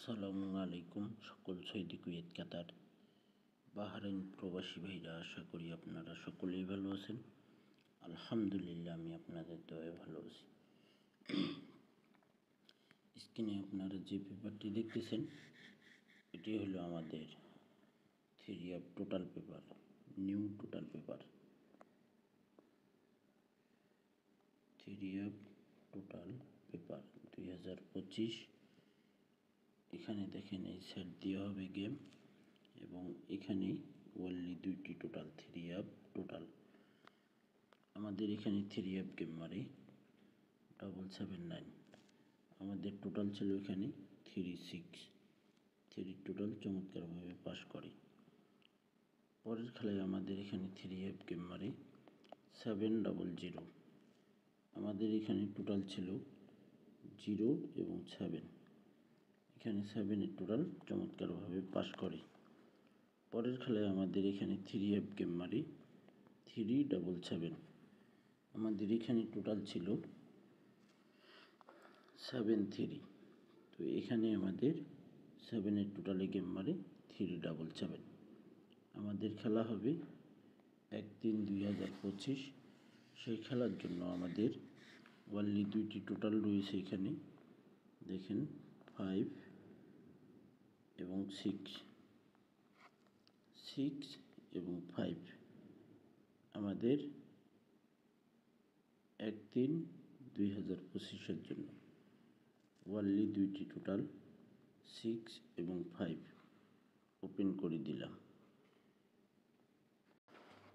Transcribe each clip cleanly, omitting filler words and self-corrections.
আসসালামু আলাইকুম সকল সৌদি কুয়েত কাতার বাহরাইন প্রবাসী ভাইরা, আশা করি আপনারা সকলেই ভালো আছেন। আলহামদুলিল্লাহ, আমি আপনাদের দয়ায় ভালো আছি। স্ক্রিনে আপনারা যে পেপারটি দেখতেছেন, এটি হলো আমাদের theory of total paper, new total paper, theory of total paper 2025। এখানে দেখেন এই সেট দেওয়া হবে গেম, এবং এখানে ওনলি দুইটি টোটাল, থ্রি অফ টোটাল। আমাদের এখানে থ্রি অফ গেম মারে 779। আমাদের টোটাল ছিল এখানে 36। থ্রি টোটাল চমৎকারভাবে পাস করে। পরের খেলায় আমাদের এখানে থ্রি অফ গেম মারে 700। আমাদের এখানে টোটাল ছিল 0 এবং 7। এখানে 7-এর টোটাল চমৎকারভাবে পাস করে। পরের খেলায় আমাদের এখানে থ্রি অফ গেম মারি 377। আমাদের এখানে টোটাল ছিল 73। তো এখানে আমাদের 7-এর টোটালে গেম মারে 377। আমাদের খেলা হবে 1/3/2025। সেই খেলার জন্য আমাদের ওনলি দুইটি টোটাল রয়েছে। এখানে দেখেন 5 এবং 6 এবং 5। আমাদের 1/3/2025-এর জন্য ওনলি দুইটি টোটাল 6 এবং 5 ওপেন করে দিলাম।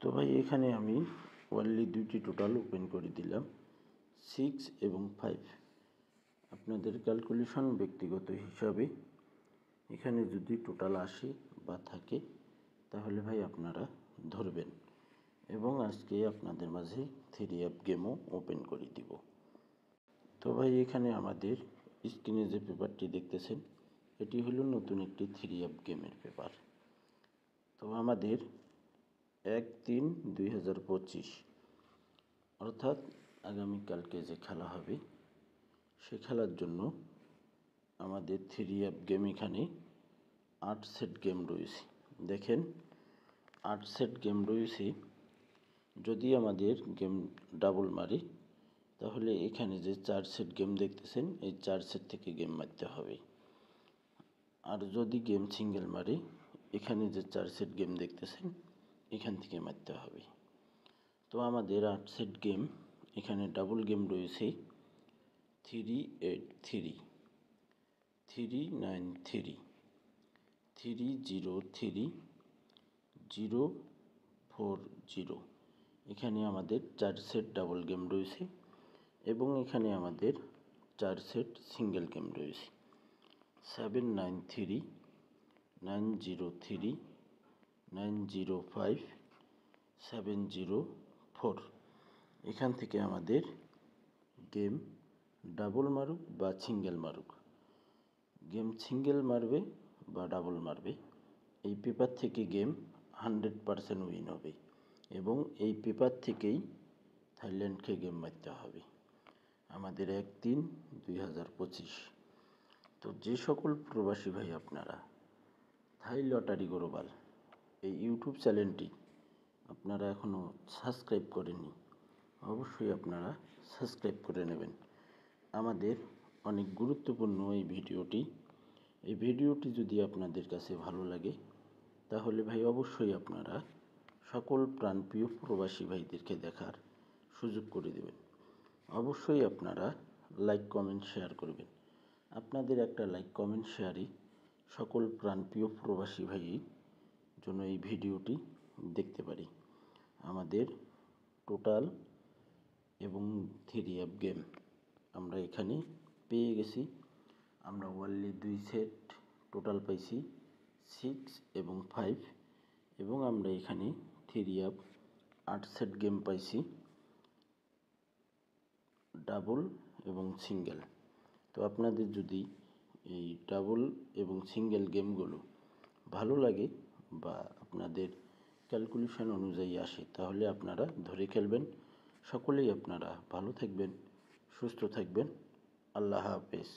তো ভাই, এখানে আমি ওনলি দুইটি টোটাল ওপেন করে দিলাম, 6 এবং 5। আপনাদের ক্যালকুলেশন ব্যক্তিগত হিসাবে এখানে যদি টোটাল আসে বা থাকে, তাহলে ভাই আপনারা ধরবেন, এবং আজকে আপনাদের মাঝে থ্রি অফ গেমও ওপেন করে দিব। তো ভাই, এখানে আমাদের স্ক্রিনে যে পেপারটি দেখতেছেন, এটি হলো নতুন একটি থ্রি অফ গেমের পেপার। তো আমাদের 1/3/2025 অর্থাৎ আগামীকালকে যে খেলা হবে, সে খেলার জন্য আমাদের থ্রি অফ গেম এখানে 8 সেট গেম রয়েছে। দেখেন 8 সেট গেম রয়েছে। যদি আমাদের গেম ডাবল মারে, তাহলে এখানে যে 4 সেট গেম দেখতেছেন, এই 4 সেট থেকে গেম মারতে হবে। আর যদি গেম সিঙ্গেল মারে, এখানে যে 4 সেট গেম দেখতেছেন, এখান থেকে মারতে হবে। তো আমাদের 8 সেট গেম, এখানে ডাবল গেম রয়েছে 383, 393, 303, 040। এখানে আমাদের 4 সেট ডাবল গেম রয়েছে, এবং এখানে আমাদের 4 সেট সিঙ্গেল গেম রয়েছে 793, 903, 905, 704। এখান থেকে আমাদের গেম ডাবল মারুক বা সিঙ্গেল মারুক, গেম সিঙ্গেল মারবে বা ডাবল মারবে, এই পেপার থেকে গেম 100% উইন হবে, এবং এই পেপার থেকেই থাইল্যান্ডকে গেম মারতে হবে আমাদের 1/3/2025। তো যে সকল প্রবাসী ভাই আপনারা থাই লটারি গ্লোবাল এই ইউটিউব চ্যানেলটি আপনারা এখনও সাবস্ক্রাইব করেননি, অবশ্যই আপনারা সাবস্ক্রাইব করে নেবেন। আমাদের অনেক গুরুত্বপূর্ণ এই ভিডিওটি যদি আপনাদের কাছে ভালো লাগে, তাহলে ভাই অবশ্যই আপনারা সকল প্রাণপ্রিয় প্রবাসী ভাইদেরকে দেখার সুযোগ করে দেবেন। অবশ্যই আপনারা লাইক, কমেন্ট, শেয়ার করবেন। আপনাদের একটা লাইক, কমেন্ট, শেয়ারই সকল প্রাণপ্রিয় প্রবাসী ভাইয়ের জন্য এই ভিডিওটি দেখতে পারি। আমাদের টোটাল এবং থ্রি অফ গেম আমরা এখানে পেয়ে গেছি। আমরা ওনলি 2 সেট টোটাল পাইছি 6 এবং 5, এবং আমরা এখানে থ্রি অফ 8 সেট গেম পাইছি ডাবল এবং সিঙ্গেল। তো আপনাদের যদি এই ডাবল এবং সিঙ্গেল গেমগুলো ভালো লাগে বা আপনাদের ক্যালকুলেশন অনুযায়ী আসে, তাহলে আপনারা ধরে খেলবেন। সকলেই আপনারা ভালো থাকবেন, সুস্থ থাকবেন। আল্লাহ হাফেজ।